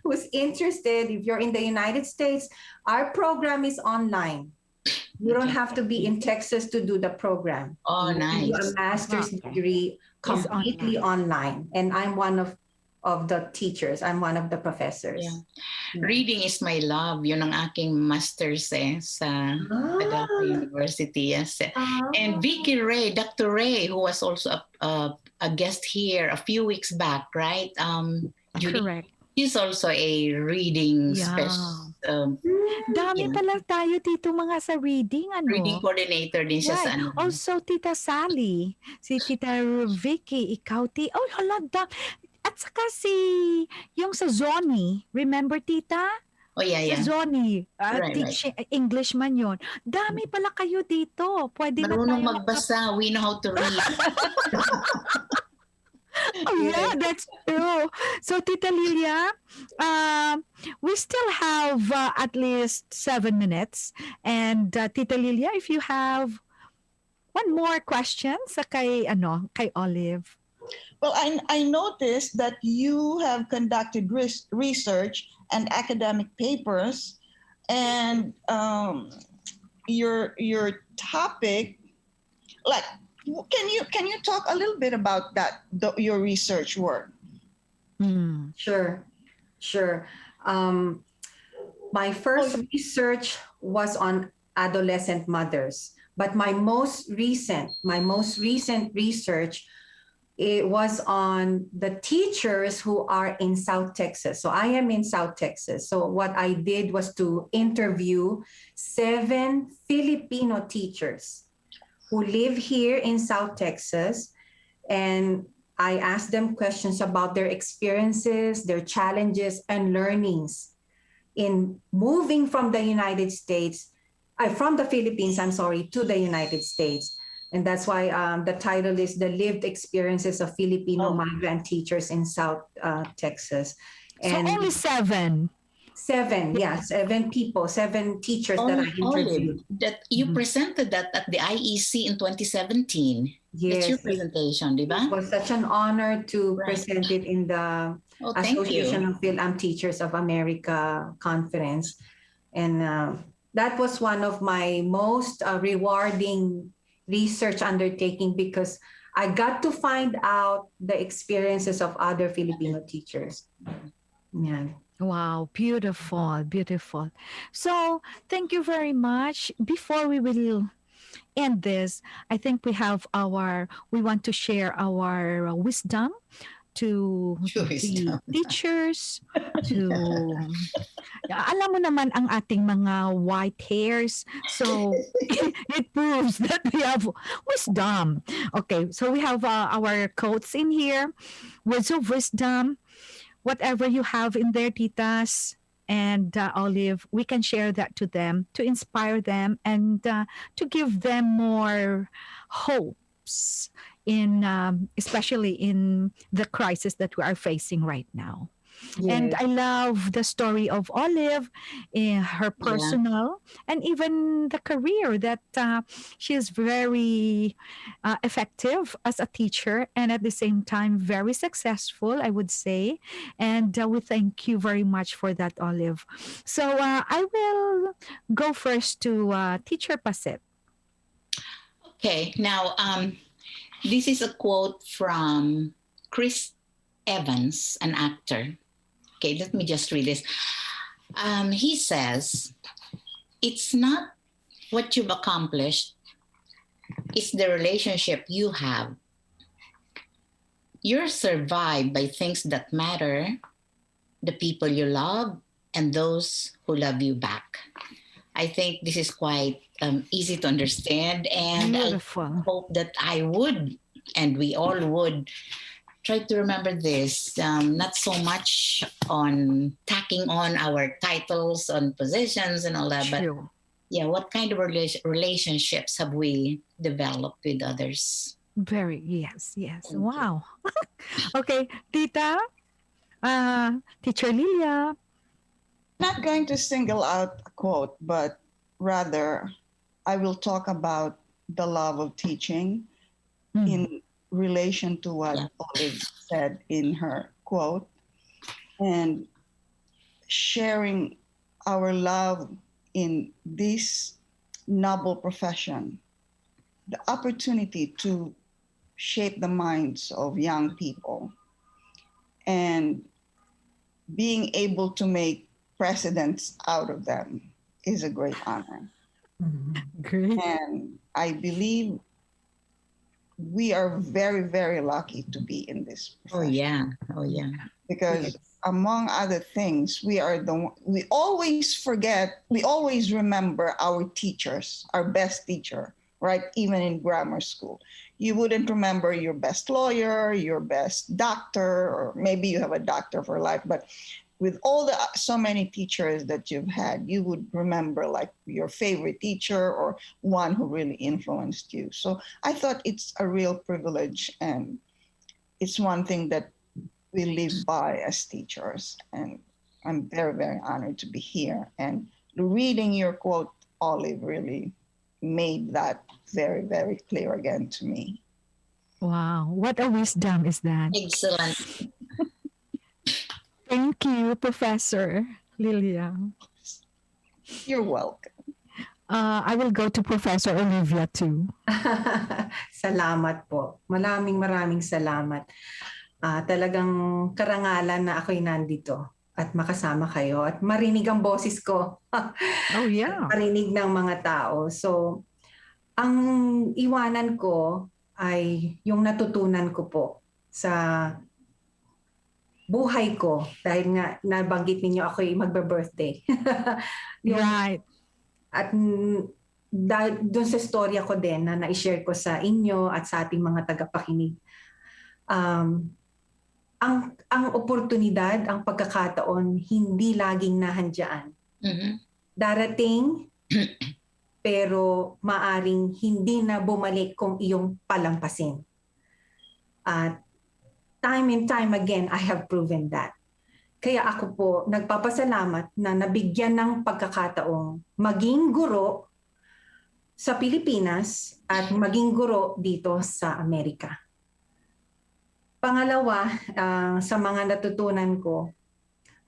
who's interested, if you're in the United States, our program is online. You don't have to be in Texas to do the program. Oh, You can do nice. a master's degree completely online. And I'm one of the teachers. I'm one of the professors. Reading is my love. Yun ang aking master's sa Adelphi University. Yes. And Vicky Ray, Dr. Ray, who was also a guest here a few weeks back, right? Judy, Correct. she's also a reading specialist. Dami pala tayo dito mga sa reading, Reading coordinator din siya sa ano. Also, Tita Sally, si Tita Vicky, ikaw, oh, hala, at saka yung sa Zoni, remember, Tita? Oh, yeah. Sa Zoni, Right. English man yun. Dami pala kayo dito. Pwede Marunong na tayo magbasa. We know how to read. Oh, yeah, that's true. So, Tita Lilia, we still have at least 7 minutes. And Tita Lilia, if you have one more question sa kay Olive. Well, I noticed that you have conducted research and academic papers, and your topic, like, can you talk a little bit about that, your research work? Sure. My first research was on adolescent mothers, but my most recent research, it was on the teachers who are in South Texas. So I am in South Texas. So what I did was to interview 7 Filipino teachers who live here in South Texas. And I asked them questions about their experiences, their challenges, and learnings in moving from the Philippines, to the United States. And that's why the title is The Lived Experiences of Filipino Migrant Teachers in South Texas. And so only 7. seven people, seven teachers that I interviewed. Olive, that you Mhm. presented that at the IEC in 2017. That's your Yes, presentation, di it ba? was such an honor to Right. present it in the Oh, thank Association you. of Fil-Am Teachers of America conference. And that was one of my most rewarding research undertaking because I got to find out the experiences of other Filipino teachers. Yeah. Wow, beautiful, beautiful. So, thank you very much. Before we will end this, I think we want to share our wisdom to the Wisdom. teachers, to alam mo naman ang ating mga white hairs. So, it proves that we have wisdom. Okay, so we have our quotes in here. Words of wisdom. Whatever you have in there, titas and Olive, we can share that to them to inspire them and to give them more hopes in especially in the crisis that we are facing right now. And Yes. I love the story of Olive, in her personal and even the career that she is very effective as a teacher and at the same time very successful, I would say. And we thank you very much for that, Olive. So I will go first to Teacher Pasit. Okay, now this is a quote from Chris Evans, an actor. Okay, let me just read this. He says, "It's not what you've accomplished, it's the relationship you have. You're survived by things that matter, the people you love, and those who love you back." I think this is quite easy to understand, and I Beautiful. hope that I would, and we all would, try to remember this. Not so much on tacking on our titles, on positions, and all that, but True. yeah, what kind of relationships have we developed with others? Very, yes, yes. Thank you. Wow. Okay, Tita, Teacher Lilia. Not going to single out a quote, but rather I will talk about the love of teaching Mm. in relation to what Yeah. Olive said in her quote and sharing our love in this noble profession, the opportunity to shape the minds of young people and being able to make presidents out of them is a great honor. Great. And I believe we are very, very lucky to be in this Oh profession yeah. Oh yeah. because among other things, we always forget, we always remember our teachers, our best teacher, right? Even in grammar school. You wouldn't remember your best lawyer, your best doctor, or maybe you have a doctor for life, but with all the so many teachers that you've had, you would remember like your favorite teacher or one who really influenced you. So I thought it's a real privilege, and it's one thing that we live by as teachers. And I'm very, very honored to be here. And reading your quote, Olive, really made that very, very clear again to me. Wow, what a wisdom is that. Excellent. Thank you, Professor Lilia. You're welcome. I will go to Professor Olivia too. Salamat po. Maraming salamat. Talagang karangalan na ako'y nandito at makasama kayo at marinig ang boses ko. Oh yeah. Marinig ng mga tao. So, ang iwanan ko ay yung natutunan ko po sa buhay ko dahil nga nabanggit ninyo ako'y magbe-birthday. Right. At doon sa storya ko din na na-share ko sa inyo at sa ating mga tagapakinig, ang oportunidad, ang pagkakataon, hindi laging nahandyan. Mm-hmm. Darating, pero maaring hindi na bumalik kung iyong palampasin. At time and time again, I have proven that. Kaya ako po nagpapasalamat na nabigyan ng pagkakataong maging guro sa Pilipinas at maging guro dito sa Amerika. Pangalawa, sa mga natutunan ko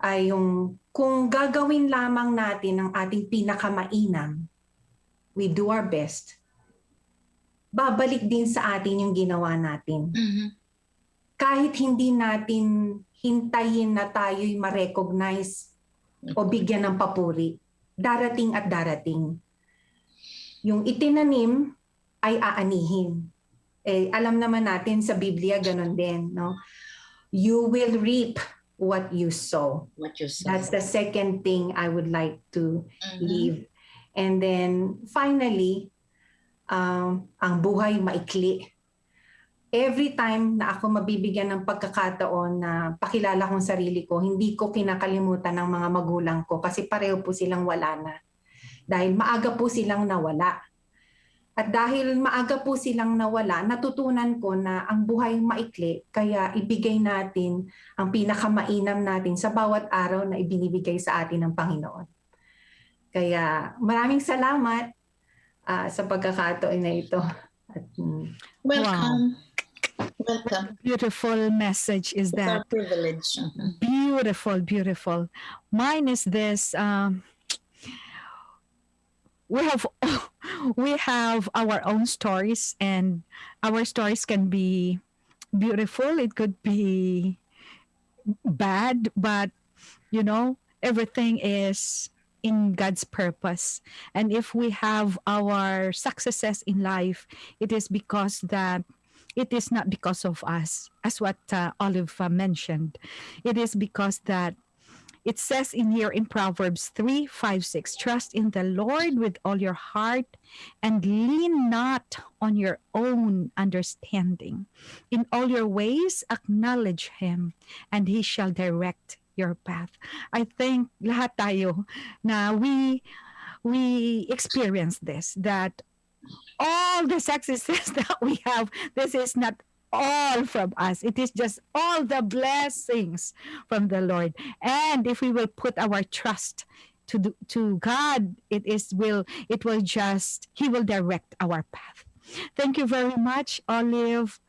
ay yung kung gagawin lamang natin ang ating pinakamainam, we do our best, babalik din sa atin yung ginawa natin. Kahit hindi natin hintayin na tayo'y ma-recognize o bigyan ng papuri, darating at darating. Yung itinanim ay aanihin. Alam naman natin sa Biblia, ganun din. No? You will reap what you sow. That's the second thing I would like to leave. And then finally, ang buhay maikli. Every time na ako mabibigyan ng pagkakataon na pakilala kong sarili ko, hindi ko kinakalimutan ng mga magulang ko kasi pareho po silang wala na. Dahil maaga po silang nawala. At dahil maaga po silang nawala, natutunan ko na ang buhay maikli, kaya ibigay natin ang pinakamainam natin sa bawat araw na ibinibigay sa atin ng Panginoon. Kaya maraming salamat sa pagkakataon na ito. At, Welcome. Wow. Welcome. Beautiful message is It's that. our privilege. Beautiful, beautiful. Mine is this. We have our own stories, and our stories can be beautiful. It could be bad, but everything is in God's purpose. And if we have our successes in life, it is because that it is not because of us, as what Olive mentioned. It is because that it says in here in Proverbs 3:5-6, trust in the Lord with all your heart and lean not on your own understanding. In all your ways, acknowledge Him, and He shall direct your path. I think lahat tayo na we experience this, that all the successes that we have, this is not all from us. It is just all the blessings from the Lord. And if we will put our trust to God, He will direct our path. Thank you very much, Olive,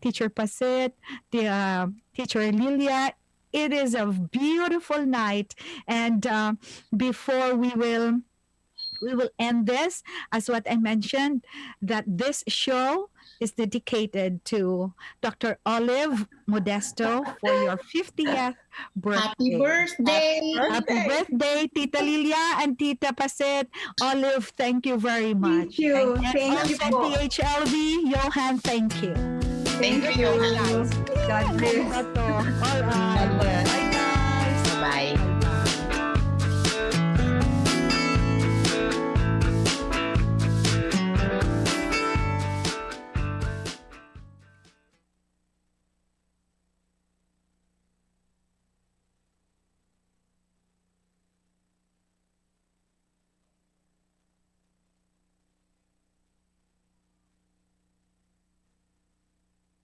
Teacher Pacita, Teacher Lilia. It is a beautiful night, and before we will end this, as what I mentioned, that this show is dedicated to Dr. Olive Modesto for your 50th birthday. Happy birthday! Happy birthday, Tita Lilia and Tita Pacita. Olive, thank you very much. Thank you. And Thank you po. PHLV, Johan, thank you. Thank you, Johan. God bless. All right. God bless. Bye, guys. Bye.